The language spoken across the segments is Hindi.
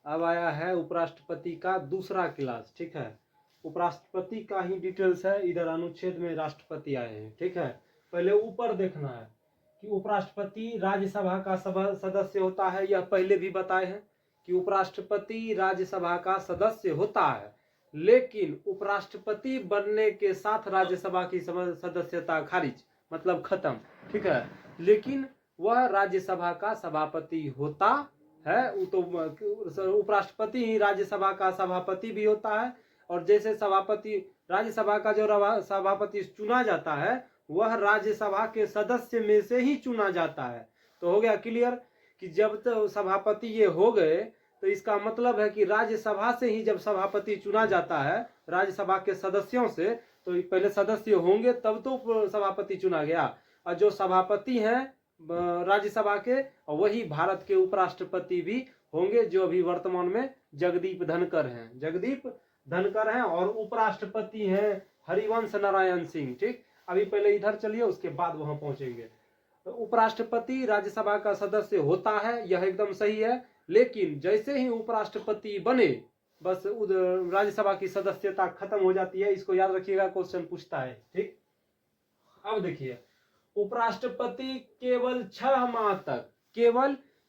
अब आया है उपराष्ट्रपति का दूसरा क्लास। ठीक है, उपराष्ट्रपति का ही डिटेल्स है, इधर अनुच्छेद में राष्ट्रपति आए हैं। ठीक है, पहले ऊपर देखना है कि उपराष्ट्रपति राज्यसभा का सदस्य होता है। यह पहले भी बताए हैं कि उपराष्ट्रपति राज्यसभा का सदस्य होता है, लेकिन उपराष्ट्रपति बनने के साथ राज्यसभा की सदस्यता खारिज, मतलब खत्म। ठीक है, लेकिन वह राज्यसभा का सभापति होता है। तो उपराष्ट्रपति ही राज्यसभा का सभापति भी होता है, और जैसे सभापति राज्यसभा का जो सभापति चुना जाता है वह राज्यसभा के सदस्य में से ही चुना जाता है। तो हो गया क्लियर कि जब तो सभापति ये हो गए तो इसका मतलब है कि राज्यसभा से ही जब सभापति चुना जाता है राज्यसभा के सदस्यों से, तो पहले सदस्य होंगे तब तो सभापति चुना गया। और जो सभापति हैं राज्यसभा के, वही भारत के उपराष्ट्रपति भी होंगे, जो अभी वर्तमान में जगदीप धनखड़ हैं। जगदीप धनखड़ हैं और उपराष्ट्रपति हैं हरिवंश नारायण सिंह। ठीक, अभी पहले इधर चलिए, उसके बाद वहां पहुंचेंगे। तो उपराष्ट्रपति राज्यसभा का सदस्य होता है, यह एकदम सही है, लेकिन जैसे ही उपराष्ट्रपति बने बस राज्यसभा की सदस्यता खत्म हो जाती है। इसको याद रखिएगा, क्वेश्चन पूछता है। ठीक, अब देखिए, उपराष्ट्रपति केवल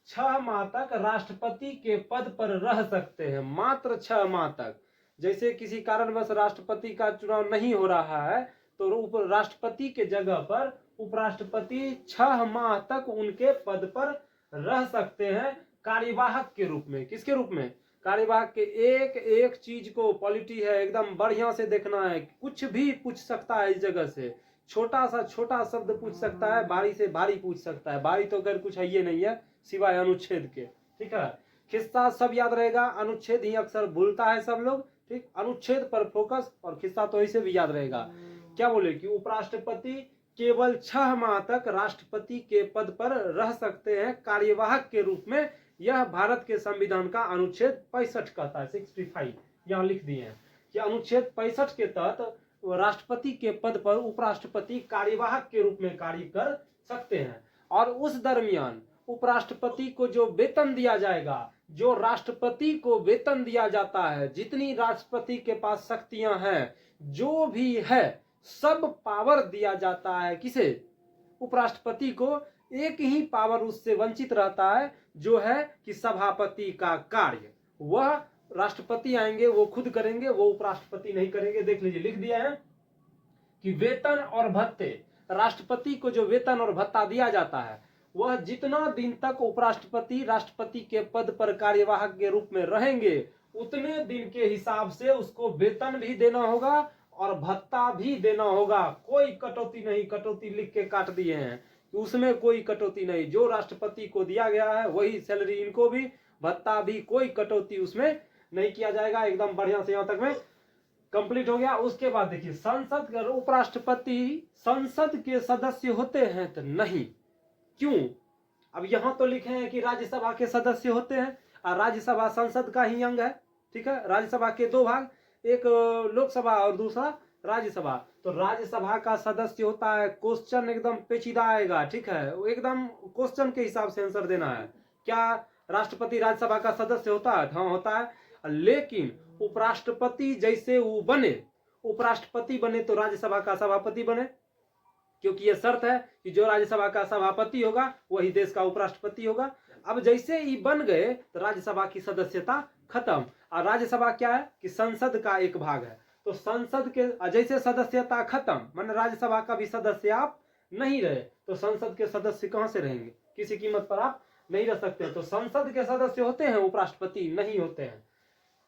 6 माह तक राष्ट्रपति के पद पर रह सकते हैं, मात्र 6 माह तक। जैसे किसी कारणवश राष्ट्रपति का चुनाव नहीं हो रहा है तो राष्ट्रपति के जगह पर उपराष्ट्रपति 6 माह तक उनके पद पर रह सकते हैं, कार्यवाहक के रूप में। किसके रूप में? कार्यवाहक के। एक एक चीज को पॉलिटी है, एकदम बढ़िया से देखना है, कुछ भी पूछ सकता है इस जगह से। छोटा सा छोटा शब्द पूछ सकता है, भारी से भारी पूछ सकता है। भारी तो अगर कुछ है ये नहीं है सिवाय अनुच्छेद के। ठीक है, खिस्सा सब याद रहेगा, अनुच्छेद ही अक्सर भूलता है सब लोग। ठीक, अनुच्छेद पर फोकस, और खिस्सा तो ऐसे भी याद रहेगा। क्या बोले कि उपराष्ट्रपति केवल 6 माह तक राष्ट्रपति के पद पर रह सकते हैं कार्यवाहक के रूप में। यह भारत के संविधान का अनुच्छेद 65 कहता है, 65 यहाँ लिख दिए हैं कि अनुच्छेद 65 के तहत राष्ट्रपति के पद पर उपराष्ट्रपति कार्यवाहक के रूप में कार्य कर सकते हैं। और उस दरमियान उपराष्ट्रपति को जो वेतन दिया जाएगा, जो राष्ट्रपति को वेतन दिया जाता है, जितनी राष्ट्रपति के पास शक्तियां हैं, जो भी है सब पावर दिया जाता है किसे? उपराष्ट्रपति को। एक ही पावर उससे वंचित रहता है, जो है कि सभापति का कार्य। वह राष्ट्रपति आएंगे वो खुद करेंगे, वो उपराष्ट्रपति नहीं करेंगे। देख लीजिए, लिख दिया है कि वेतन और भत्ते, राष्ट्रपति को जो वेतन और भत्ता दिया जाता है वह जितना दिन तक उपराष्ट्रपति राष्ट्रपति के पद पर कार्यवाहक के रूप में रहेंगे उतने दिन के हिसाब से उसको वेतन भी देना होगा और भत्ता भी देना होगा। कोई कटौती नहीं, कटौती लिख के काट दिए हैं, उसमें कोई कटौती नहीं। जो राष्ट्रपति को दिया गया है वही सैलरी इनको भी, भत्ता भी, कोई कटौती उसमें नहीं किया जाएगा। एकदम बढ़िया से यहां तक में कंप्लीट हो गया। उसके बाद देखिए, संसद, उपराष्ट्रपति संसद के सदस्य होते हैं तो नहीं। क्यों? अब यहां तो लिखे हैं कि राज्यसभा के सदस्य होते हैं, और राज्यसभा संसद का ही अंग है। ठीक है, राज्यसभा के 2 भाग, एक लोकसभा और दूसरा राज्यसभा। तो राज्यसभा का सदस्य होता है। क्वेश्चन एकदम पेचीदा आएगा। ठीक है, एकदम क्वेश्चन के हिसाब से आंसर देना है। क्या राष्ट्रपति राज्यसभा का सदस्य होता है? हाँ, होता है। लेकिन उपराष्ट्रपति जैसे वो बने, उपराष्ट्रपति बने तो राज्यसभा का सभापति बने, क्योंकि यह शर्त है कि जो राज्यसभा का सभापति होगा वही देश का उपराष्ट्रपति होगा। अब जैसे ही बन गए तो राज्यसभा की सदस्यता खत्म। और राज्यसभा क्या है कि संसद का एक भाग है। तो संसद के जैसे सदस्यता खत्म, मान राज्यसभा का भी सदस्य आप नहीं रहे तो संसद के सदस्य कहां से रहेंगे? किसी कीमत पर आप नहीं रह सकते। तो संसद के सदस्य होते हैं, उपराष्ट्रपति नहीं होते हैं।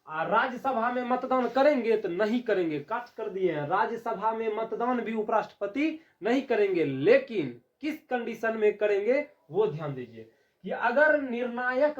राज्यसभा में मतदान करेंगे तो नहीं करेंगे, काट कर दिए हैं। राज्यसभा में मतदान भी उपराष्ट्रपति नहीं करेंगे, लेकिन किस कंडीशन में करेंगे वो ध्यान दीजिए कि अगर निर्णायक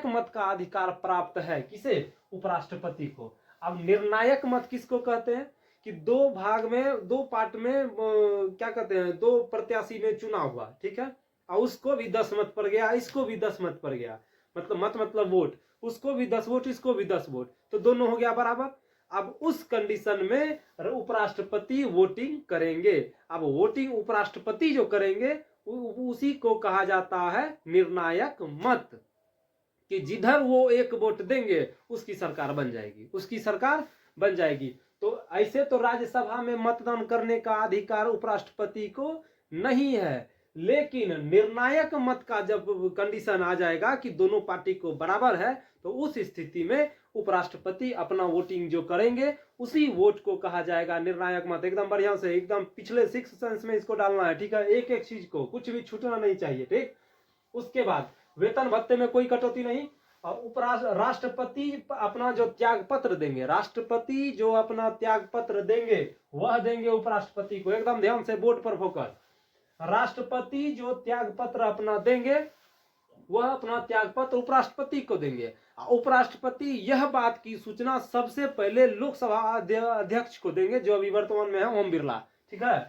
मत का अधिकार प्राप्त है किसे? उपराष्ट्रपति को। अब निर्णायक मत किसको कहते हैं कि 2 भाग में, 2 पार्ट में क्या कहते हैं, 2 प्रत्याशी में चुनाव हुआ। ठीक है, और उसको भी 10 मत पड़ गया, इसको भी 10 मत पड़ गया, मतलब मत मतलब वोट, उसको भी 10 वोट, इसको भी 10 वोट, तो दोनों हो गया बराबर। अब उस कंडीशन में उपराष्ट्रपति वोटिंग करेंगे। अब वोटिंग उपराष्ट्रपति जो करेंगे उसी को कहा जाता है निर्णायक मत, कि जिधर वो एक वोट देंगे उसकी सरकार बन जाएगी, उसकी सरकार बन जाएगी। तो ऐसे तो राज्यसभा में मतदान करने का अधिकार उपराष्ट्रपति को नहीं है, लेकिन निर्णायक मत का जब कंडीशन आ जाएगा कि दोनों पार्टी को बराबर है, तो उस स्थिति में उपराष्ट्रपति अपना वोटिंग जो करेंगे उसी वोट को कहा जाएगा निर्णायक मत। एकदम बढ़िया से, एकदम पिछले 6 सेंस में इसको डालना है, ठीक है, एक एक चीज को, कुछ भी छूटना नहीं चाहिए, ठीक। उसके बाद वेतन भत्ते में कोई कटौती नहीं, और राष्ट्रपति अपना जो त्याग पत्र देंगे, राष्ट्रपति जो अपना त्याग पत्र देंगे वह देंगे उपराष्ट्रपति को। एकदम ध्यान से, बोर्ड पर फोकस। राष्ट्रपति जो त्याग पत्र अपना देंगे वह अपना त्याग पत्र उपराष्ट्रपति को देंगे। उपराष्ट्रपति यह बात की सूचना सबसे पहले लोकसभा अध्यक्ष को देंगे, जो अभी वर्तमान में है ओम बिरला, ठीक है।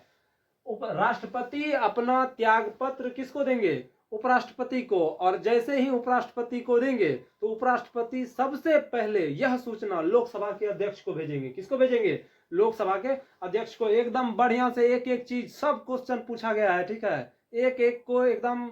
राष्ट्रपति अपना त्याग पत्र किसको देंगे? उपराष्ट्रपति को। और जैसे ही उपराष्ट्रपति को देंगे तो उपराष्ट्रपति सबसे पहले यह सूचना लोकसभा के अध्यक्ष को भेजेंगे। किसको भेजेंगे? लोकसभा के अध्यक्ष को। एकदम बढ़िया से एक एक चीज, सब क्वेश्चन पूछा गया है, ठीक है, एक एक को एकदम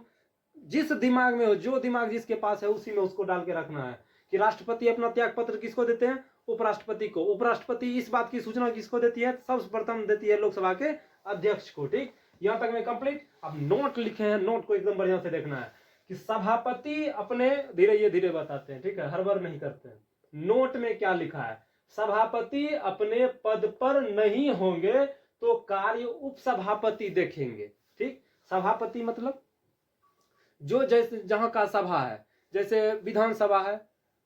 जिस दिमाग में हो, जो दिमाग जिसके पास है उसी में उसको डाल के रखना है कि राष्ट्रपति अपना त्याग पत्र किसको देते हैं? उपराष्ट्रपति को। उपराष्ट्रपति इस बात की सूचना किसको देती है? सबसे प्रथम देती है लोकसभा के अध्यक्ष को, ठीक। यहां तक में कंप्लीट। अब नोट लिखे हैं, नोट को एकदम बढ़िया से देखना है कि सभापति अपने, धीरे बताते हैं, ठीक है, हड़बड़ नहीं करते हैं। नोट में क्या लिखा है? सभापति अपने पद पर नहीं होंगे तो कार्य उपसभापति देखेंगे, ठीक। सभापति मतलब जो जैसे जहां का सभा है, जैसे विधानसभा है,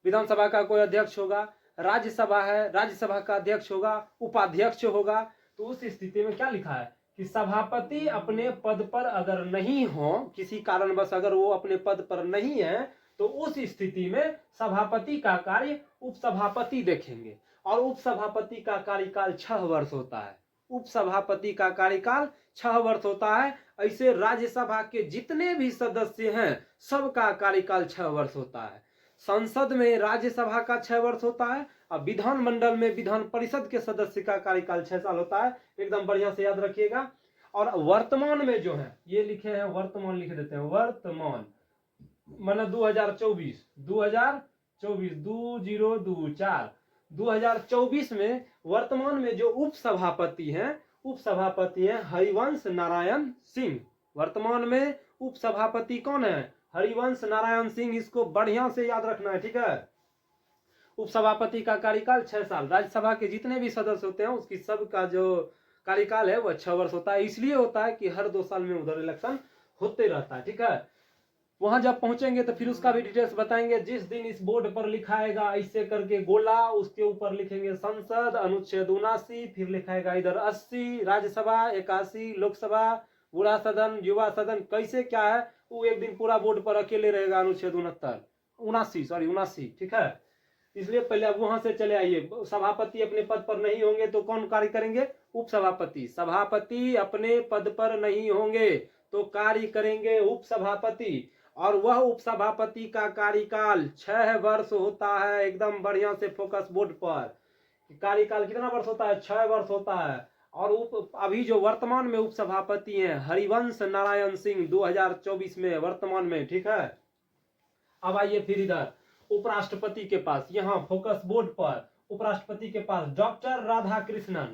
विधानसभा का कोई अध्यक्ष होगा, राज्यसभा है, राज्यसभा का अध्यक्ष होगा, उपाध्यक्ष होगा। तो उस स्थिति में क्या लिखा है कि सभापति अपने पद पर अगर नहीं हो, किसी कारणवश अगर वो अपने पद पर नहीं है, तो उस स्थिति में सभापति का कार्य उपसभापति देखेंगे। और उपसभापति का कार्यकाल 6 वर्ष होता है। उपसभापति का कार्यकाल 6 वर्ष होता है। ऐसे राज्यसभा के जितने भी सदस्य हैं सबका कार्यकाल 6 वर्ष होता है। संसद में राज्यसभा का 6 वर्ष होता है, और विधानमंडल में विधान परिषद के सदस्य का कार्यकाल 6 साल होता है। एकदम बढ़िया से याद रखिएगा। और वर्तमान में जो है, ये लिखे हैं वर्तमान, लिख देते हैं वर्तमान, मतलब 2024 2024 में वर्तमान में जो उपसभापति हैं हरिवंश नारायण सिंह। वर्तमान में उपसभापति कौन है? हरिवंश नारायण सिंह। इसको बढ़िया से याद रखना है, ठीक है। उपसभापति का कार्यकाल 6 साल। राज्यसभा के जितने भी सदस्य होते हैं उसकी सबका जो कार्यकाल है वह 6 वर्ष होता है। इसलिए होता है कि हर 2 साल में उधर इलेक्शन होते रहता है, ठीक है। वहां जब पहुंचेंगे तो फिर उसका भी डिटेल्स बताएंगे। जिस दिन इस बोर्ड पर लिखाएगा ऐसे करके गोला, उसके ऊपर लिखेंगे संसद अनुच्छेद 79, फिर लिखाएगा इधर 80, राज्यसभा 81, लोकसभा, बूढ़ा सदन, युवा सदन, कैसे क्या है वो एक दिन पूरा बोर्ड पर अकेले रहेगा। अनुच्छेद 79, ठीक है। इसलिए पहले अब वहां से चले आइए। सभापति अपने पद पर नहीं होंगे तो कौन कार्य करेंगे? उपसभापति। सभापति अपने पद पर नहीं होंगे तो कार्य करेंगे उपसभापति। और वह उपसभापति का कार्यकाल 6 वर्ष होता है। एकदम बढ़िया से फोकस बोर्ड पर। कार्यकाल कितना वर्ष होता है? 6 वर्ष होता है। और अभी जो वर्तमान में उपसभापति हैं हरिवंश नारायण सिंह 2024 में वर्तमान में, ठीक है। अब आइए फिर इधर उपराष्ट्रपति के पास, यहाँ फोकस बोर्ड पर उपराष्ट्रपति के पास डॉक्टर राधाकृष्णन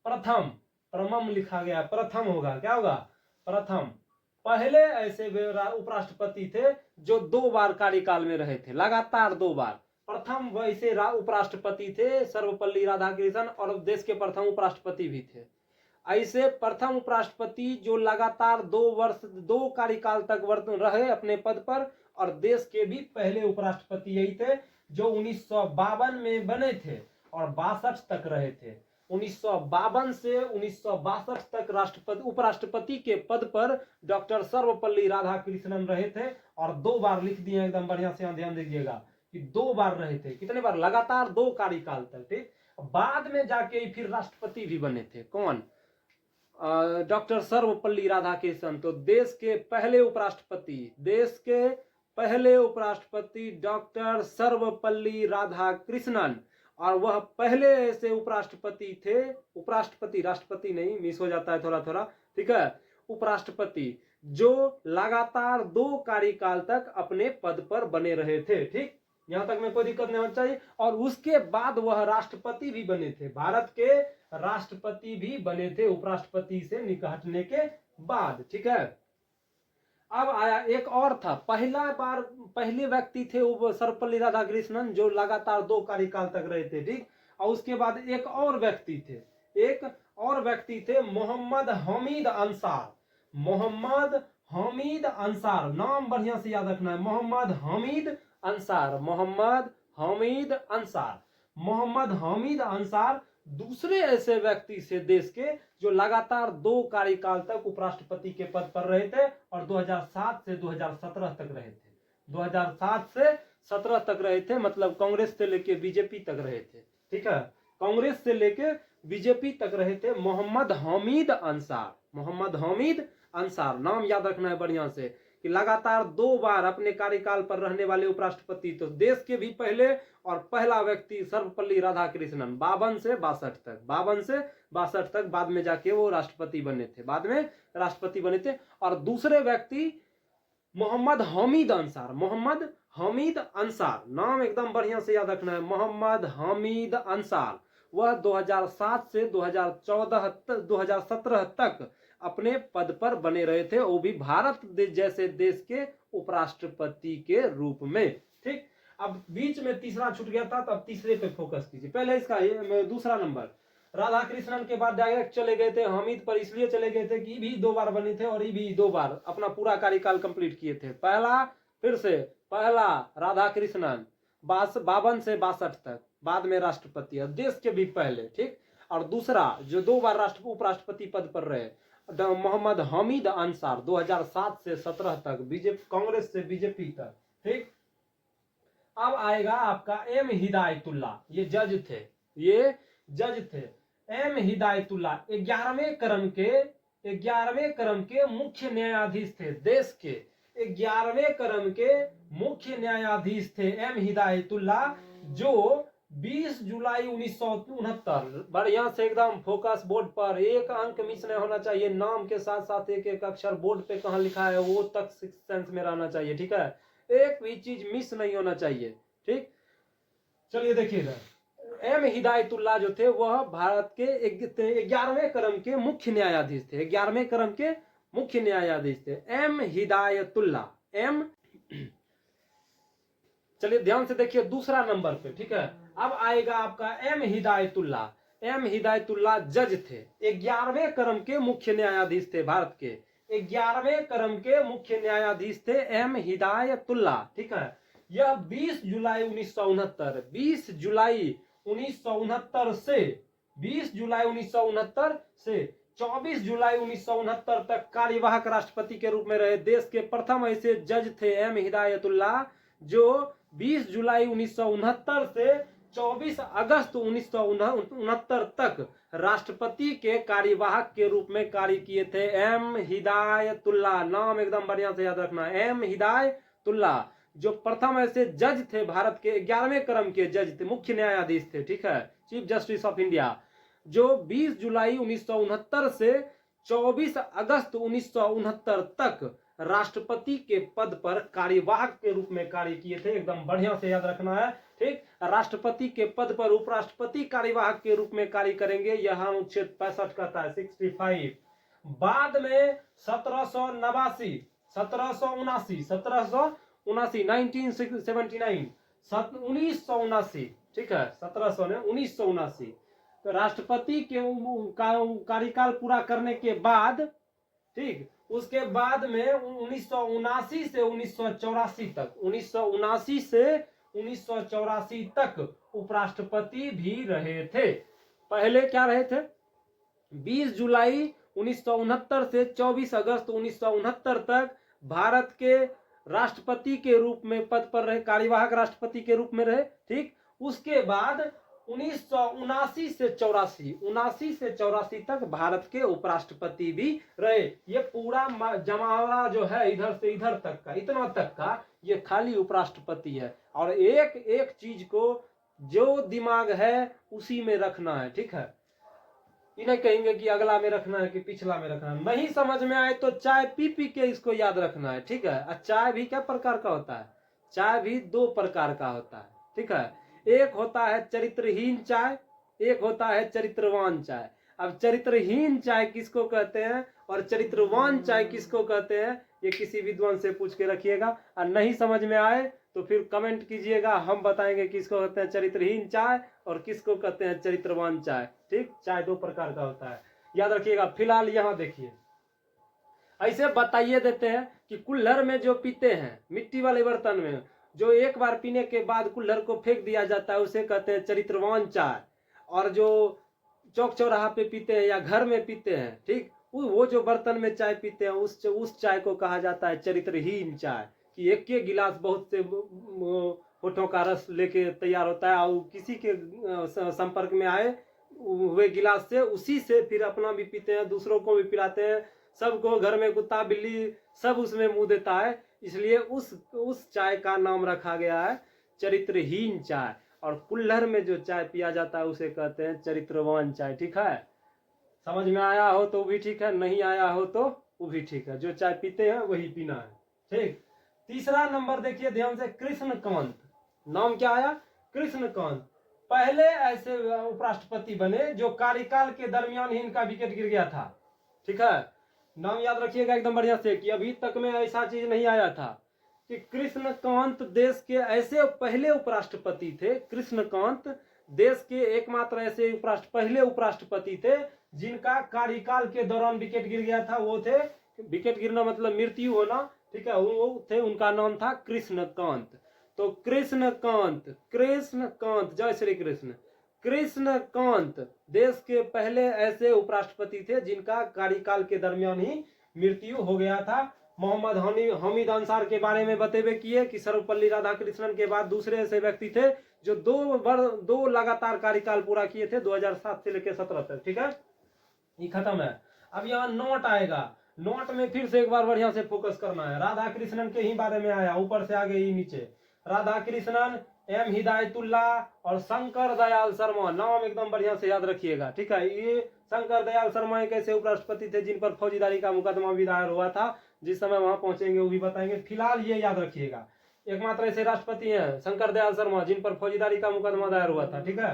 प्रथम लिखा गया, प्रथम होगा, क्या होगा? प्रथम। पहले ऐसे उपराष्ट्रपति थे जो 2 बार कार्यकाल में रहे थे, लगातार 2 बार। प्रथम वैसे उपराष्ट्रपति थे सर्वपल्ली राधाकृष्णन, और देश के प्रथम उपराष्ट्रपति भी थे। ऐसे प्रथम उपराष्ट्रपति जो लगातार 2 कार्यकाल तक रहे अपने पद पर, और देश के भी पहले उपराष्ट्रपति यही थे जो 1952 में बने थे और 62 तक रहे थे। 1952 से 1962 तक उपराष्ट्रपति के पद पर डॉक्टर सर्वपल्ली राधाकृष्णन रहे थे। और 2 बार लिख दिए, एकदम बढ़िया से ध्यान दीजिएगा कि 2 बार रहे थे। कितने बार? लगातार 2 कार्यकाल तक, ठीक। बाद में जाके फिर राष्ट्रपति भी बने थे। कौन? डॉक्टर सर्वपल्ली राधाकृष्णन। तो देश के पहले उपराष्ट्रपति डॉक्टर सर्वपल्ली राधाकृष्णन। और वह पहले से उपराष्ट्रपति थे, उपराष्ट्रपति, राष्ट्रपति नहीं, मिस हो जाता है थोड़ा थोड़ा, ठीक है, उपराष्ट्रपति, जो लगातार 2 कार्यकाल तक अपने पद पर बने रहे थे। ठीक, यहां तक में कोई दिक्कत नहीं होनी चाहिए। और उसके बाद वह राष्ट्रपति भी बने थे, भारत के राष्ट्रपति भी बने थे उपराष्ट्रपति से हटने के बाद। ठीक है, अब आया एक और था, पहले व्यक्ति थे वो सर्वपल्ली राधाकृष्णन, जो लगातार 2 कार्यकाल तक रहे थे। ठीक, और उसके बाद एक और व्यक्ति थे, मोहम्मद हमीद अंसार। मोहम्मद हमीद अंसार, नाम बढ़िया से याद रखना है, मोहम्मद हमीद अंसार। मोहम्मद हमीद अंसार, मोहम्मद हमीद अंसार दूसरे ऐसे व्यक्ति से देश के जो लगातार 2 कार्यकाल तक उपराष्ट्रपति के पद पर रहे थे और 2007 से 2017 तक रहे थे। 2007 से 17 तक रहे थे, मतलब कांग्रेस से लेके बीजेपी तक रहे थे। ठीक है, कांग्रेस से लेके बीजेपी तक रहे थे मोहम्मद हमीद अंसार। मोहम्मद हमीद अंसार, नाम याद रखना है बढ़िया से, कि लगातार 2 बार अपने कार्यकाल पर रहने वाले उपराष्ट्रपति, तो देश के भी पहले और पहला व्यक्ति सर्वपल्ली राधाकृष्णन 52 से 62 तक, 52 से 62 तक, बाद में जाके वो राष्ट्रपति बने थे, बाद में राष्ट्रपति बने थे। और दूसरे व्यक्ति मोहम्मद हमीद अंसार, मोहम्मद हमीद अंसार, नाम एकदम बढ़िया से याद रखना है, मोहम्मद हमीद अंसार। वह 2007 से 2017 तक अपने पद पर बने रहे थे, वो भी भारत जैसे देश के उपराष्ट्रपति के रूप में। ठीक, अब बीच में तीसरा छूट गया था, तो अब तीसरे पे फोकस कीजिए। पहले इसका दूसरा नंबर, राधाकृष्णन के बाद डायरेक्ट चले गए थे हमीद पर, इसलिए चले गए थे कि भी 2 बार बने थे और ये भी 2 बार अपना पूरा कार्यकाल कंप्लीट किए थे। पहला राधाकृष्णन 52 से 62 तक, बाद में राष्ट्रपति और देश के भी पहले। ठीक, और दूसरा जो 2 बार उपराष्ट्रपति पद पर रहे, मोहम्मद हमीद अंसार 2007 से 17 तक, बीजेपी, कांग्रेस से बीजेपी तक। ठीक, अब आएगा आपका एम हिदायतुल्ला, ये जज थे। एम हिदायतुल्ला 11वें क्रम के मुख्य न्यायाधीश थे, देश के 11वें क्रम के मुख्य न्यायाधीश थे एम हिदायतुल्ला, जो 20 जुलाई 1969, बढ़िया से एकदम फोकस बोर्ड पर, एक अंक मिस नहीं होना चाहिए, नाम के साथ साथ एक अक्षर बोर्ड पे कहाँ लिखा है वो तक सेंस में रहना चाहिए। ठीक है, एक भी चीज मिस नहीं होना चाहिए। ठीक, चलिए देखिएगा, एम हिदायतुल्ला जो थे वह भारत के 11वें क्रम के मुख्य न्यायाधीश थे, 11वें क्रम के मुख्य न्यायाधीश थे एम हिदायतुल्ला। चलिए ध्यान से देखिए दूसरा नंबर पे। ठीक है, अब आएगा आपका एम हिदायतुल्ला। एम हिदायतुल्ला जज थे, 11वें क्रम के मुख्य न्यायाधीश थे, भारत के 11वें क्रम के मुख्य न्यायाधीश थे एम हिदायतुल्ला। ठीक है, यह 20 जुलाई 1969, 20 जुलाई 1969 से 24 जुलाई 1969 तक कार्यवाहक राष्ट्रपति के रूप में रहे। देश के प्रथम ऐसे जज थे एम हिदायतुल्ला, जो 20 जुलाई 1969 से 24 अगस्त 1969 तक राष्ट्रपति के कार्यवाहक के रूप में कार्य किए थे। एम हिदायतुल्ला, नाम एकदम बढ़िया से याद रखना, एम हिदायतुल्ला, जो प्रथम ऐसे जज थे, भारत के 11वें क्रम के जज थे, मुख्य न्यायाधीश थे। ठीक है, चीफ जस्टिस ऑफ इंडिया, जो 20 जुलाई 1969 से 24 अगस्त 1969 तक राष्ट्रपति के पद पर कार्यवाहक के रूप में कार्य किए थे। एकदम बढ़िया से याद रखना है। ठीक, राष्ट्रपति के पद पर उपराष्ट्रपति कार्यवाहक के रूप में कार्य करेंगे, यह अनुच्छेद 65 कहता है, 65। बाद में 1979 1979, ठीक है, 1979 तो राष्ट्रपति के कार्यकाल पूरा करने के बाद, ठीक, उसके बाद में 1979 से 1984 तक, 1979 से 1984 तक उपराष्ट्रपति भी रहे थे। पहले क्या रहे थे, 20 जुलाई 1969 से 24 अगस्त 1969 तक भारत के राष्ट्रपति के रूप में पद पर रहे, कार्यवाहक राष्ट्रपति के रूप में रहे। ठीक, उसके बाद 1979 से 84 तक भारत के उपराष्ट्रपति भी रहे। ये पूरा जमावड़ा जो है इधर से इधर तक का, इतना तक का, ये खाली उपराष्ट्रपति है। और एक एक चीज को जो दिमाग है उसी में रखना है, ठीक है। ये नहीं कहेंगे कि अगला में रखना है कि पिछला में रखना है। नहीं समझ में आए तो चाय पी पी के इसको याद रखना है, ठीक है। और चाय भी क्या प्रकार का होता है? चाय भी दो प्रकार का होता है, ठीक है। एक होता है चरित्रहीन चाय, एक होता है चरित्रवान चाय। अब चरित्रहीन चाय किसको कहते हैं और चरित्रवान चाय किसको कहते हैं, ये किसी विद्वान से पूछ के रखिएगा। और नहीं समझ में आए तो फिर कमेंट कीजिएगा, हम बताएंगे किसको कहते हैं चरित्रहीन चाय और किसको कहते हैं चरित्रवान चाय, ठीक। चाय दो प्रकार का होता है, याद रखिएगा। फिलहाल यहाँ देखिए, ऐसे बताइए देते हैं कि कुल्हड़ में जो पीते हैं, मिट्टी वाले बर्तन में जो एक बार पीने के बाद कुल्हड़ को फेंक दिया जाता है, उसे कहते हैं चरित्रवान चाय। और जो चौक चौराहा पे पीते हैं या घर में पीते हैं, ठीक, वो जो बर्तन में चाय पीते हैं उस चाय को कहा जाता है चरित्रहीन चाय। कि एक के गिलास बहुत से होठों का रस लेके तैयार होता है और किसी के संपर्क में आए हुए गिलास से उसी से फिर अपना भी पीते हैं, दूसरों को भी पिलाते हैं, सबको, घर में कुत्ता बिल्ली सब उसमें मुंह देता है, इसलिए उस चाय का नाम रखा गया है चरित्रहीन चाय। और कुल्हड़ में जो चाय पिया जाता है उसे कहते हैं चरित्रवान चाय, ठीक है। समझ में आया हो तो भी ठीक है, नहीं आया हो तो वो भी ठीक है, जो चाय पीते हैं वही पीना है, ठीक। तीसरा नंबर देखिए ध्यान से, कृष्णकांत। नाम क्या आया? कृष्णकांत। पहले ऐसे उपराष्ट्रपति बने जो कार्यकाल के दरमियान ही इनका विकेट गिर गया था, ठीक है। नाम याद रखिएगा एकदम बढ़िया से कि अभी तक में ऐसा चीज नहीं आया था कि कृष्णकांत देश के ऐसे पहले उपराष्ट्रपति थे। कृष्णकांत देश के एकमात्र ऐसे पहले उपराष्ट्रपति थे जिनका कार्यकाल के दौरान विकेट गिर गया था। वो थे, विकेट गिरना मतलब मृत्यु होना, ठीक है, वो थे, उनका नाम था कृष्णकांत। तो कृष्णकांत, कृष्णकांत, जय श्री कृष्ण। कृष्णकांत देश के पहले ऐसे उपराष्ट्रपति थे जिनका कार्यकाल के दरमियान ही मृत्यु हो गया था। मोहम्मद हामिद अंसार के बारे में बतेबे किए कि सर्वपल्ली राधाकृष्णन के बाद दूसरे ऐसे व्यक्ति थे जो दो लगातार कार्यकाल पूरा किए थे, 2007 से लेकर 17 तक, ठीक है। ये खत्म है। अब यहाँ नोट आएगा, नोट में फिर से एक बार बढ़िया से फोकस करना है। राधा कृष्णन के ही बारे में आया, ऊपर से आगे ही नीचे। राधा कृष्णन, एम हिदायतुल्ला और शंकर दयाल शर्मा, नाम एकदम बढ़िया से याद रखिएगा, ठीक है। ये शंकर दयाल शर्मा एक ऐसे उपराष्ट्रपति थे जिन पर फौजीदारी का मुकदमा भी दायर हुआ था। जिस समय वहां पहुंचेंगे वो भी बताएंगे। फिलहाल ये याद रखिएगा, एकमात्र ऐसे राष्ट्रपति हैं शंकर दयाल शर्मा जिन पर फौजीदारी का मुकदमा दायर हुआ था, ठीक है।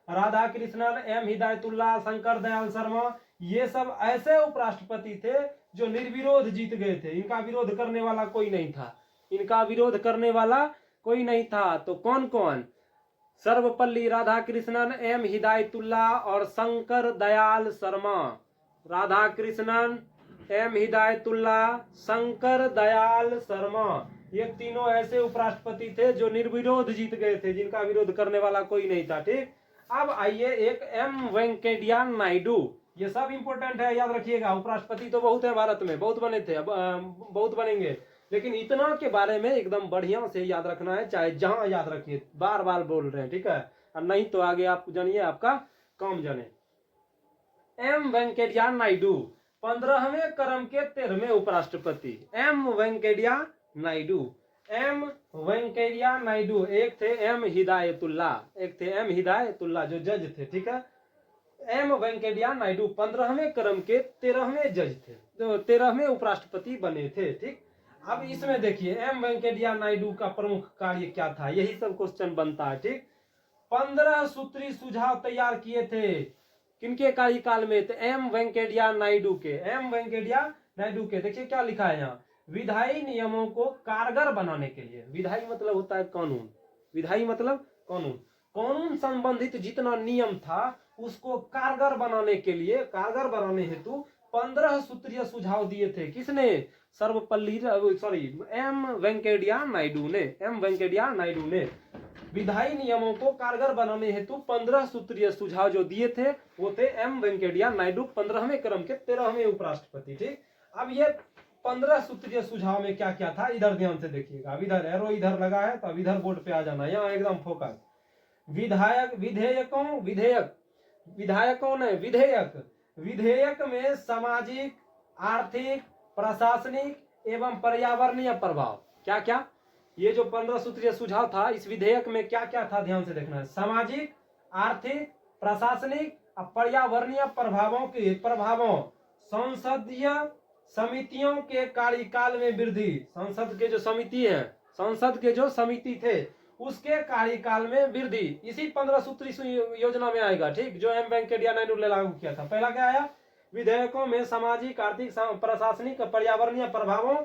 राधा कृष्णन, एम हिदायतुल्ला, शंकर दयाल शर्मा, ये सब ऐसे उपराष्ट्रपति थे जो निर्विरोध जीत गए थे। इनका विरोध करने वाला कोई नहीं था, इनका विरोध करने वाला कोई नहीं था। तो कौन कौन? सर्वपल्ली राधाकृष्णन, एम हिदायतुल्ला और शंकर दयाल शर्मा। राधा कृष्णन, एम हिदायतुल्ला, शंकर दयाल शर्मा, ये तीनों ऐसे उपराष्ट्रपति थे जो निर्विरोध जीत गए थे, जिनका विरोध करने वाला कोई नहीं था, ठीक। अब आइए एक एम वेंकैया नायडू। ये सब इंपोर्टेंट है, याद रखिएगा। उपराष्ट्रपति तो बहुत है भारत में, बहुत बने थे, अब बहुत बनेंगे, लेकिन इतना के बारे में एकदम बढ़िया से याद रखना है, चाहे जहां याद रखिए, बार बार बोल रहे हैं, ठीक है। और नहीं तो आगे आप जानिए, आपका काम जाने। एम वेंकैया नायडू 15वें क्रम के 13वें उपराष्ट्रपति, एम वेंकैया नायडू। एम वेंकैया नायडू। एक थे एम हिदायतुल्ला, एक थे एम हिदायतुल्ला जो जज थे, ठीक है। एम वेंकैया नायडू 15वें क्रम के 13वें जज थे, तो 13वें उपराष्ट्रपति बने थे, ठीक। अब इसमें देखिए एम वेंकैया नायडू का प्रमुख कार्य क्या था, यही सब क्वेश्चन बनता है, ठीक। 15 सूत्री सुझाव तैयार किए थे, किनके कार्यकाल में? तो एम वेंकैया नायडू के, एम वेंकैया नायडू के। देखिए क्या लिखा है यहाँ, विधायी नियमों को कारगर बनाने के लिए। विधायी मतलब होता है कानून, विधायी मतलब कानून, कानून संबंधित जितना नियम था उसको कारगर बनाने के लिए, कारगर बनाने हेतु 15 सूत्रीय सुझाव दिए थे। किसने? सर्वपल्ली एम वेंकैया नायडू ने, एम वेंकैया नायडू ने विधायी नियमों को कारगर बनाने हेतु 15 सूत्रीय सुझाव जो दिए थे वो थे एम वेंकैया नायडू, 15वें क्रम के 13वें उपराष्ट्रपति, ठीक। अब ये 15 सूत्रीय सुझाव में क्या क्या था, इधर ध्यान से देखिएगा। अब इधर एरो इधर लगा है तो अब इधर बोर्ड पे आ जाना, यहाँ एकदम फोकस। विधायकों ने विधेयक में सामाजिक, आर्थिक, प्रशासनिक एवं पर्यावरणीय प्रभाव, क्या क्या? ये जो 15 सूत्रीय सुझाव था, इस विधेयक में क्या क्या था ध्यान से देखना है। सामाजिक, आर्थिक, प्रशासनिक और पर्यावरणीय प्रभावों संसदीय समितियों के कार्यकाल में वृद्धि, संसद के जो समिति है, संसद के जो समिति थे उसके कार्यकाल में वृद्धि, इसी 15 सूत्री योजना में आएगा। ठीक, जो एम वेंकैया नायडू ने लागू किया था। पहला क्या आया, विधेयकों में सामाजिक, आर्थिक, प्रशासनिक, पर्यावरणीय प्रभावों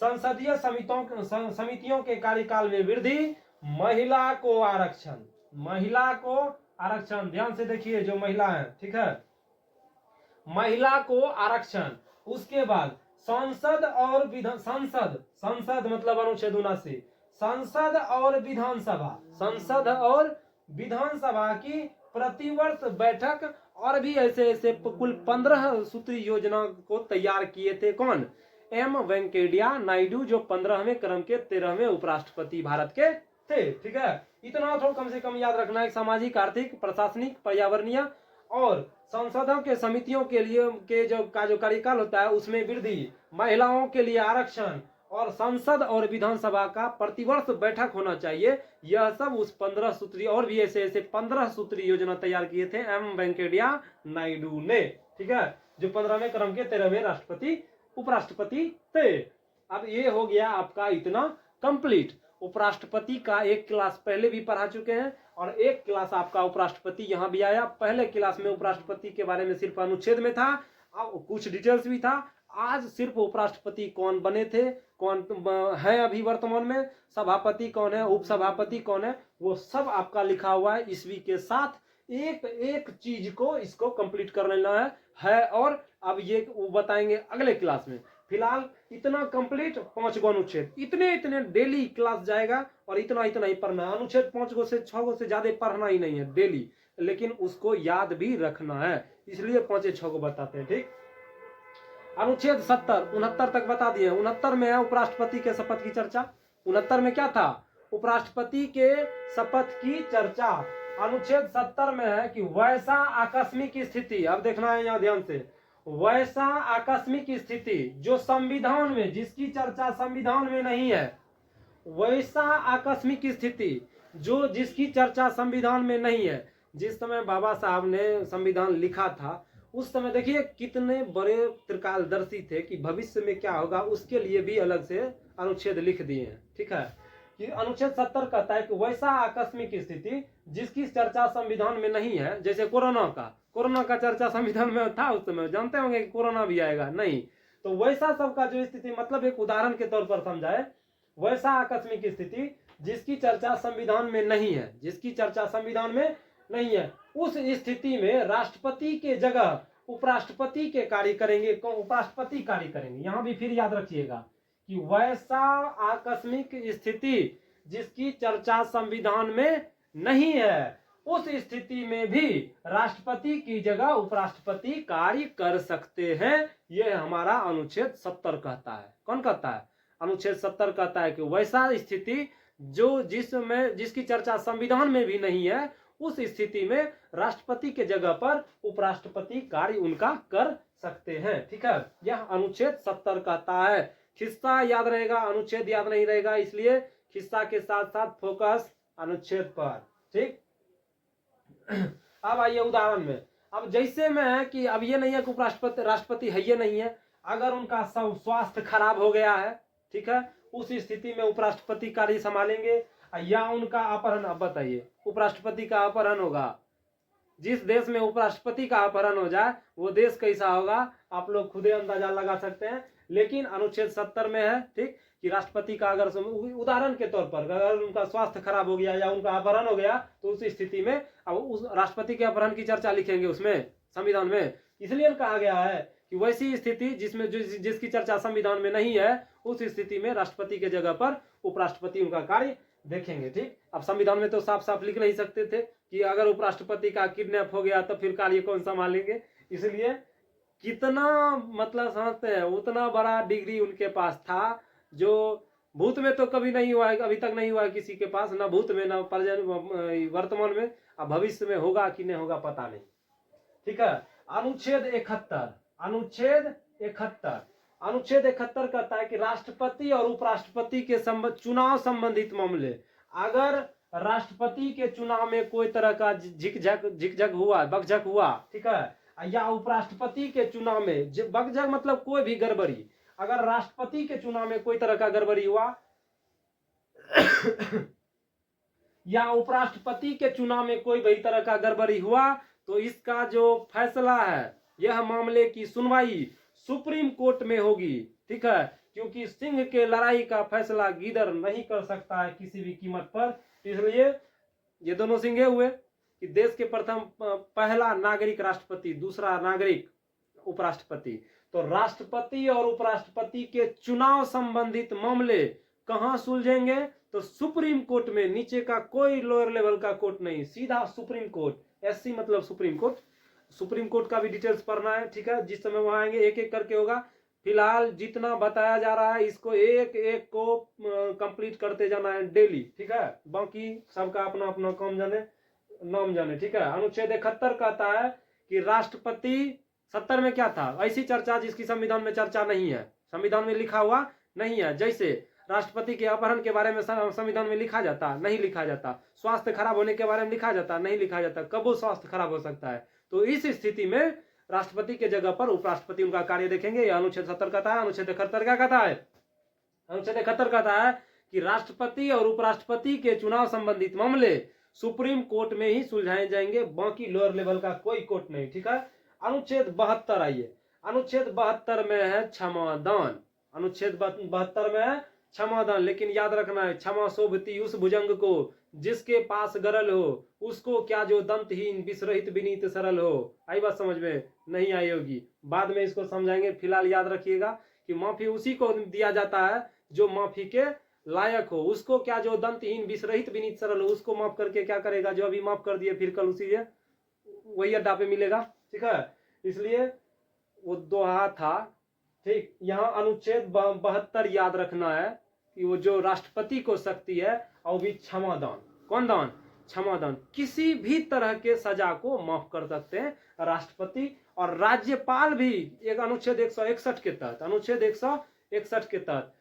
संसदीय समितियों के कार्यकाल में वृद्धि, महिला को आरक्षण, महिला को आरक्षण, ध्यान से देखिए जो महिला है, ठीक है, महिला को आरक्षण। उसके बाद संसद और विधान, संसद मतलब अनुच्छेद 79, संसद और विधानसभा, संसद और विधानसभा की प्रतिवर्ष बैठक, और भी ऐसे ऐसे कुल 15 सूत्री योजना को तैयार किए थे कौन, एम वेंकैया नायडू, जो 15वें क्रम के 13वें उपराष्ट्रपति भारत के थे। ठीक है, इतना थोड़ा कम से कम याद रखना है। सामाजिक, आर्थिक, प्रशासनिक, पर्यावरणीय और संसदों के समितियों के लिए के जो कार्यकाल होता है उसमें वृद्धि, महिलाओं के लिए आरक्षण और संसद और विधानसभा का प्रतिवर्ष बैठक होना चाहिए। यह सब उस 15 सूत्री, और भी ऐसे ऐसे 15 सूत्री योजना तैयार किए थे एम वेंकैया नायडू ने। ठीक है, जो 15वें क्रम के 13वें राष्ट्रपति उपराष्ट्रपति थे। अब ये हो गया आपका इतना कंप्लीट। उपराष्ट्रपति का एक क्लास पहले भी पढ़ा चुके हैं और एक क्लास आपका उपराष्ट्रपति यहाँ भी आया। पहले क्लास में उपराष्ट्रपति के बारे में सिर्फ अनुच्छेद में था, अब कुछ डिटेल्स भी था। आज सिर्फ उपराष्ट्रपति कौन बने थे, कौन है अभी वर्तमान में, सभापति कौन है, उपसभापति कौन है, वो सब आपका लिखा हुआ है। ईस्वी के साथ एक एक चीज को इसको कंप्लीट कर लेना है। और अब ये वो बताएंगे अगले क्लास में। फिलहाल इतना कंप्लीट 5 गो अनुच्छेद, इतने डेली क्लास जाएगा और इतना ही पढ़ना है। अनुच्छेद 5 गो से 6 गो से ज्यादा पढ़ना ही नहीं है डेली, लेकिन उसको याद भी रखना है, इसलिए 5-6 को बताते हैं। ठीक, अनुच्छेद 70 69 तक बता दिए। 69 में है उपराष्ट्रपति के शपथ की चर्चा। 69 में क्या था, उपराष्ट्रपति के शपथ की चर्चा। अनुच्छेद 70 में है कि वैसा आकस्मिक स्थिति, अब देखना है यहाँ ध्यान से, वैसा आकस्मिक स्थिति जो संविधान में, जिसकी चर्चा संविधान में नहीं है, वैसा आकस्मिक स्थिति जो जिसकी चर्चा संविधान में नहीं है। जिस समय बाबा साहब ने संविधान लिखा था उस समय देखिए कितने बड़े त्रिकालदर्शी थे कि भविष्य में क्या होगा उसके लिए भी अलग से अनुच्छेद लिख दिए हैं। ठीक है, कि अनुच्छेद 70 कहता है कि वैसा आकस्मिक स्थिति जिसकी चर्चा संविधान में नहीं है, जैसे कोरोना का चर्चा संविधान में था उस समय, जानते होंगे कि कोरोना भी आएगा, नहीं, तो वैसा सबका जो स्थिति, मतलब एक उदाहरण के तौर पर समझाए, वैसा आकस्मिक स्थिति जिसकी चर्चा संविधान में नहीं है, जिसकी चर्चा संविधान में नहीं है, उस स्थिति में राष्ट्रपति के जगह उपराष्ट्रपति के कार्य करेंगे, उपराष्ट्रपति कार्य करेंगे। यहां भी फिर याद रखिएगा कि वैसा आकस्मिक स्थिति जिसकी चर्चा संविधान में नहीं है, उस स्थिति में भी राष्ट्रपति की जगह उपराष्ट्रपति कार्य कर सकते हैं। यह हमारा अनुच्छेद 70 कहता है। कौन कहता है, अनुच्छेद 70 कहता है कि वैसा स्थिति जो जिसकी चर्चा संविधान में भी नहीं है, उस स्थिति में राष्ट्रपति के जगह पर उपराष्ट्रपति कार्य उनका कर सकते हैं। ठीक है, यह अनुच्छेद 70 कहता है। खिस्सा याद रहेगा, अनुच्छेद याद नहीं रहेगा, इसलिए खिस्सा के साथ साथ फोकस अनुच्छेद पर। ठीक, अब आइए उदाहरण में। अब जैसे में है कि अब ये नहीं है कि उपराष्ट्रपति राष्ट्रपति है, ये नहीं है, अगर उनका स्वास्थ्य खराब हो गया है, ठीक है, उस स्थिति में उपराष्ट्रपति कार्य संभालेंगे या उनका अपहरण। अब बताइए, उपराष्ट्रपति का अपहरण होगा, जिस देश में उपराष्ट्रपति का अपहरण हो जाए वो देश कैसा होगा आप लोग खुदे अंदाजा लगा सकते हैं। लेकिन अनुच्छेद 70 में है, ठीक, कि राष्ट्रपति का अगर उदाहरण के तौर पर अगर उनका स्वास्थ्य खराब हो गया या उनका अपहरण हो गया तो उस स्थिति में अब उस राष्ट्रपति के अपहरण की चर्चा लिखेंगे उसमें संविधान में। इसलिए कहा गया है कि वैसी स्थिति जिसमें जिसकी चर्चा संविधान में नहीं है, उस स्थिति में राष्ट्रपति के जगह पर उपराष्ट्रपति उनका कार्य देखेंगे। ठीक, अब संविधान में तो साफ साफ लिख नहीं सकते थे कि अगर उपराष्ट्रपति का किडनैप हो गया तो फिर कार्य कौन संभालेंगे। इसलिए कितना मतलब समझते हैं, उतना बड़ा डिग्री उनके पास था जो भूत में तो कभी नहीं हुआ है, अभी तक नहीं हुआ है किसी के पास, ना भूत में, ना वर्तमान में, अब भविष्य में होगा कि नहीं होगा पता नहीं। ठीक है, अनुच्छेद 71, अनुच्छेद 71 अनुच्छेद 71 कहता है कि राष्ट्रपति और उपराष्ट्रपति के चुनाव संबंधित मामले, अगर राष्ट्रपति के चुनाव में कोई तरह का झिकझक हुआ, बकझक हुआ, ठीक है, या उपराष्ट्रपति के चुनाव में बकझक मतलब कोई भी गड़बड़ी, अगर राष्ट्रपति के चुनाव में कोई तरह का गड़बड़ी हुआ या उपराष्ट्रपति के चुनाव में कोई भी तरह का गड़बड़ी हुआ, तो इसका जो फैसला है, यह मामले की सुनवाई सुप्रीम कोर्ट में होगी, ठीक है, क्योंकि सिंह के लड़ाई का फैसला गीदड़ नहीं कर सकता है किसी भी कीमत पर। इसलिए ये दोनों सिंह हुए कि देश के प्रथम पहला नागरिक राष्ट्रपति, दूसरा नागरिक उपराष्ट्रपति। तो राष्ट्रपति और उपराष्ट्रपति के चुनाव संबंधित मामले कहां सुलझेंगे? तो सुप्रीम कोर्ट में, नीचे का कोई लोअर लेवल का कोर्ट नहीं, सीधा सुप्रीम कोर्ट। एससी मतलब सुप्रीम कोर्ट। सुप्रीम कोर्ट का भी डिटेल्स पढ़ना है, ठीक है, जिस समय वहां आएंगे एक एक करके होगा। फिलहाल जितना बताया जा रहा है इसको एक एक को कंप्लीट करते जाना है डेली, ठीक है, बाकी सबका अपना अपना काम जाने, नाम जाने, ठीक है। अनुच्छेद 71 कहता है कि राष्ट्रपति, 70 में क्या था, ऐसी चर्चा जिसकी संविधान में चर्चा नहीं है, संविधान में लिखा हुआ नहीं है। जैसे राष्ट्रपति के अपहरण के बारे में संविधान में लिखा जाता, नहीं लिखा जाता। स्वास्थ्य खराब होने के बारे में लिखा जाता, नहीं लिखा जाता। कब वो स्वास्थ्य खराब हो सकता है? तो इस स्थिति में राष्ट्रपति के जगह पर उपराष्ट्रपति उनका कार्य देखेंगे। यह अनुच्छेद 70 कहता है। अनुच्छेद 71 क्या कहता है? अनुच्छेद 71 कहता है कि राष्ट्रपति और उपराष्ट्रपति के चुनाव संबंधित मामले सुप्रीम कोर्ट में ही सुलझाए जाएंगे, बाकी लोअर लेवल का कोई कोर्ट नहीं, ठीक है। अनुच्छेद 72 आइए। अनुच्छेद 72 में है क्षमादान। अनुच्छेद 72 में है क्षमादान, लेकिन याद रखना है, क्षमा शोभती उस भुजंग को जिसके पास गरल हो, उसको क्या जो दंतहीन विसरहित विनीत सरल हो। आई बात समझ में? नहीं आई होगी, बाद में इसको समझाएंगे। फिलहाल याद रखिएगा कि माफी उसी को दिया जाता है जो माफी के लायक हो। उसको क्या जो दंतहीन विसरहित विनीत सरल हो, उसको माफ करके क्या करेगा? जो अभी माफ कर दिए फिर कल उसी वही अड्डा पे मिलेगा, ठीक है। इसलिए वो दोहा था, ठीक। यहाँ अनुच्छेद 72 याद रखना है कि वो जो राष्ट्रपति को शक्ति है, और भी क्षमादान। कौन दान? क्षमादान। किसी भी तरह के सजा को माफ कर सकते हैं राष्ट्रपति, और राज्यपाल भी। एक अनुच्छेद 161 के तहत, अनुच्छेद 161 के तहत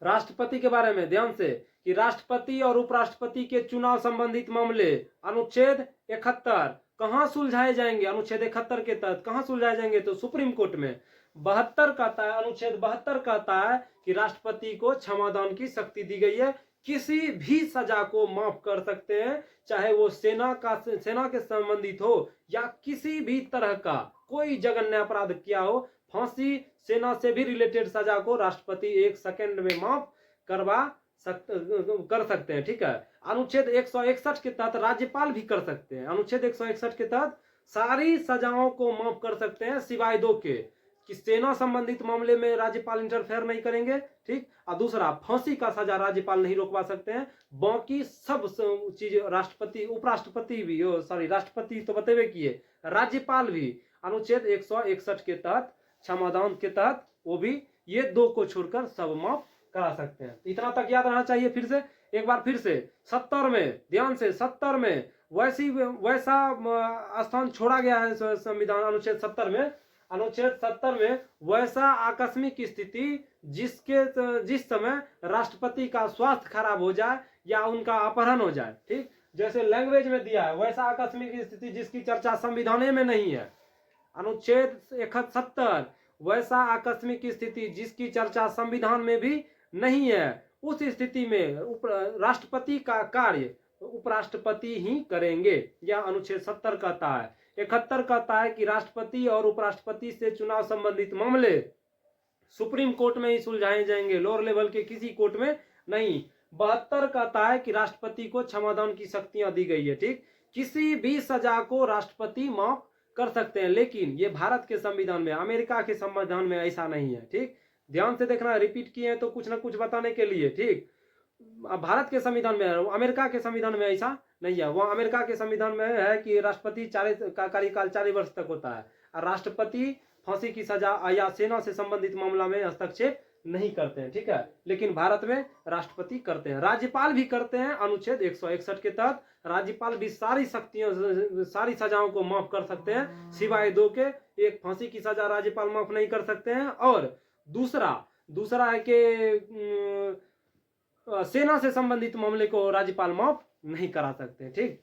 राष्ट्रपति के बारे में ध्यान से, कि राष्ट्रपति और उपराष्ट्रपति के चुनाव संबंधित मामले अनुच्छेद 71 कहां सुलझाए जाएंगे? अनुच्छेद 71 के तहत कहां सुलझाए जाएंगे? तो सुप्रीम कोर्ट में। 72 कहता है, अनुच्छेद 72 कहता है कि राष्ट्रपति को क्षमादान की शक्ति दी गई है, किसी भी सजा को माफ कर सकते हैं, चाहे वो सेना के संबंधित हो या किसी भी तरह का कोई जघन्य अपराध किया हो। फांसी, सेना से भी रिलेटेड सजा को राष्ट्रपति 1 सेकंड में माफ कर सकते हैं, ठीक है। अनुच्छेद 161 के तहत राज्यपाल भी कर सकते हैं। अनुच्छेद 161 के तहत सारी सजाओं को माफ कर सकते हैं, सिवाय दो के, कि सेना संबंधित मामले में राज्यपाल इंटरफेयर नहीं करेंगे, ठीक। और दूसरा, फांसी का सजा राज्यपाल नहीं रोकवा सकते हैं। बाकी सब चीज राष्ट्रपति, उपराष्ट्रपति भी, राष्ट्रपति तो बतेवे किए, राज्यपाल भी अनुच्छेद 161 के तहत, क्षमादान के तहत, वो भी ये दो को छोड़कर सब माफ करा सकते हैं। इतना तक याद रहना चाहिए। फिर से एक बार फिर से 70 में, ध्यान से, 70 में वैसा स्थान छोड़ा गया है संविधान अनुच्छेद 70 में। अनुच्छेद 70 में वैसा आकस्मिक स्थिति जिस समय राष्ट्रपति का स्वास्थ्य खराब हो जाए या उनका अपहरण हो जाए, ठीक, जैसे लैंग्वेज में दिया है, वैसा आकस्मिक स्थिति जिसकी चर्चा संविधान में नहीं है। अनुच्छेद 71 वैसा आकस्मिक स्थिति जिसकी चर्चा संविधान में भी नहीं है, उस स्थिति में राष्ट्रपति का कार्य उपराष्ट्रपति ही करेंगे, यह अनुच्छेद 70 कहता है। 71 कहता है कि राष्ट्रपति और उपराष्ट्रपति से चुनाव संबंधित मामले सुप्रीम कोर्ट में ही सुलझाए जाएंगे, लोअर लेवल के किसी कोर्ट में नहीं। 72 कहता है कि राष्ट्रपति को क्षमादान की शक्तियां दी गई है, ठीक। किसी भी सजा को राष्ट्रपति माफ कर सकते हैं, लेकिन ये भारत के संविधान में, अमेरिका के संविधान में ऐसा नहीं है, ठीक। ध्यान से देखना, रिपीट किए हैं तो कुछ ना कुछ बताने के लिए, ठीक। भारत के संविधान में है, अमेरिका के संविधान में ऐसा नहीं है। वह अमेरिका के संविधान में है कि राष्ट्रपति का कार्यकाल 4 वर्ष तक होता है, और राष्ट्रपति फांसी की सजा या सेना से संबंधित मामला में हस्तक्षेप नहीं करते हैं, ठीक है। लेकिन भारत में राष्ट्रपति करते हैं, राज्यपाल भी करते हैं। अनुच्छेद 161 के तहत राज्यपाल भी सारी शक्तियों, सारी सजाओं को माफ कर सकते हैं, सिवाय दो के। एक, फांसी की सजा राज्यपाल माफ नहीं कर सकते हैं, और दूसरा है कि सेना से संबंधित मामले को राज्यपाल माफ नहीं करा सकते, ठीक।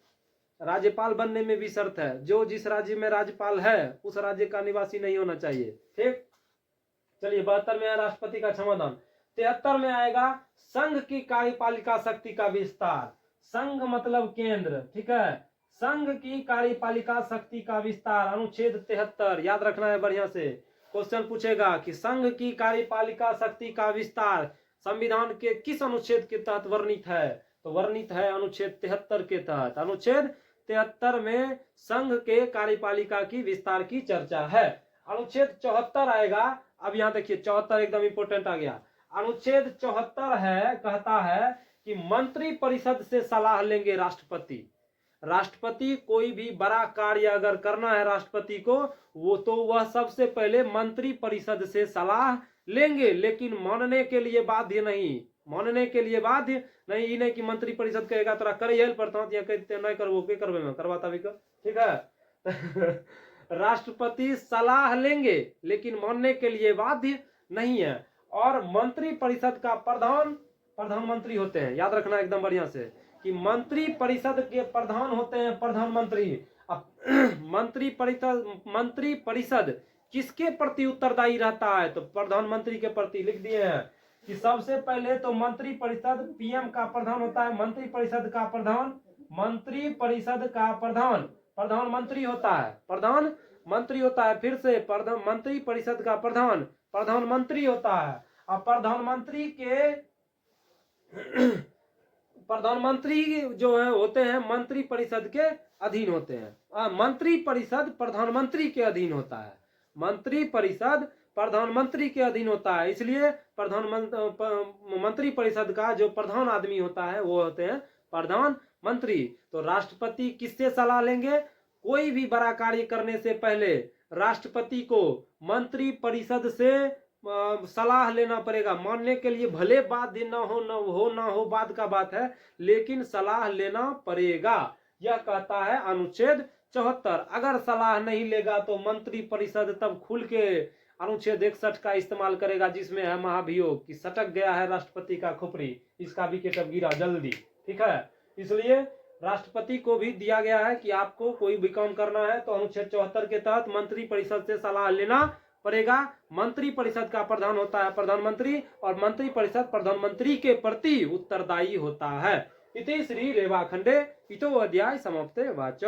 राज्यपाल बनने में भी शर्त है, जो जिस राज्य में राज्यपाल है उस राज्य का निवासी नहीं होना चाहिए, ठीक। चलिए 72 में है राष्ट्रपति का क्षमादान। 73 में आएगा संघ की कार्यपालिका शक्ति का विस्तार। संघ मतलब केंद्र, ठीक है। संघ की कार्यपालिका शक्ति का विस्तार, अनुच्छेद 73 याद रखना है बढ़िया से। क्वेश्चन पूछेगा कि संघ की कार्यपालिका शक्ति का विस्तार संविधान के किस अनुच्छेद के तहत वर्णित है, तो वर्णित है अनुच्छेद 73 के तहत। अनुच्छेद 73 में संघ के कार्यपालिका की विस्तार की चर्चा है। अनुच्छेद 74 आएगा। अब यहां देखिए 74 एकदम इंपोर्टेंट आ गया। अनुच्छेद 74 है, कहता है कि मंत्री परिषद से सलाह लेंगे राष्ट्रपति। राष्ट्रपति कोई भी बड़ा कार्य अगर करना है राष्ट्रपति को, वो तो वह सबसे पहले मंत्री परिषद से सलाह लेंगे, लेकिन मानने के लिए बाध्य नहीं। मानने के लिए बाध्य नहीं, नहीं कि मंत्री परिषद कहेगा तोरा करे पड़ता या कहते नहीं करबो के करबे में करवाता भी कर, ठीक है। राष्ट्रपति सलाह लेंगे लेकिन मानने के लिए बाध्य नहीं है। और मंत्री परिषद का प्रधानमंत्री होते हैं, याद रखना एकदम बढ़िया से कि मंत्री परिषद के प्रधान होते हैं प्रधानमंत्री। अब मंत्री परिषद किसके प्रति उत्तरदायी रहता है, तो प्रधानमंत्री के प्रति। लिख दिए हैं कि सबसे पहले तो मंत्री परिषद पीएम का प्रधान होता है, मंत्री परिषद का प्रधान प्रधानमंत्री होता है, प्रधानमंत्री होता है। फिर से मंत्री परिषद का प्रधानमंत्री होता है। अब प्रधानमंत्री जो है होते हैं मंत्री परिषद के अधीन होते हैं। मंत्री परिषद प्रधानमंत्री के अधीन होता है, मंत्री परिषद प्रधानमंत्री के अधीन होता है। इसलिए मंत्री परिषद का जो प्रधान आदमी होता है वो होते हैं प्रधानमंत्री। तो राष्ट्रपति किससे सलाह लेंगे, कोई भी बड़ा कार्य करने से पहले राष्ट्रपति को मंत्री परिषद से सलाह लेना पड़ेगा। मानने के लिए भले बाध्य ना हो बाद का बात है, लेकिन सलाह लेना पड़ेगा, यह कहता है अनुच्छेद 74। अगर सलाह नहीं लेगा तो मंत्री परिषद तब खुल के अनुच्छेद 61 का इस्तेमाल करेगा, जिसमें है महाभियोग कि सटक गया है राष्ट्रपति का खोपड़ी, इसका विकेट अब गिरा जल्दी, ठीक है। इसलिए राष्ट्रपति को भी दिया गया है कि आपको कोई भी काम करना है तो अनुच्छेद 74 के तहत मंत्री परिषद से सलाह लेना पड़ेगा। मंत्री परिषद का प्रधान होता है प्रधानमंत्री, और मंत्री परिषद प्रधानमंत्री के प्रति उत्तरदायी होता है। इति श्री रेवाखंडे इतो अध्याय समाप्ते वाच।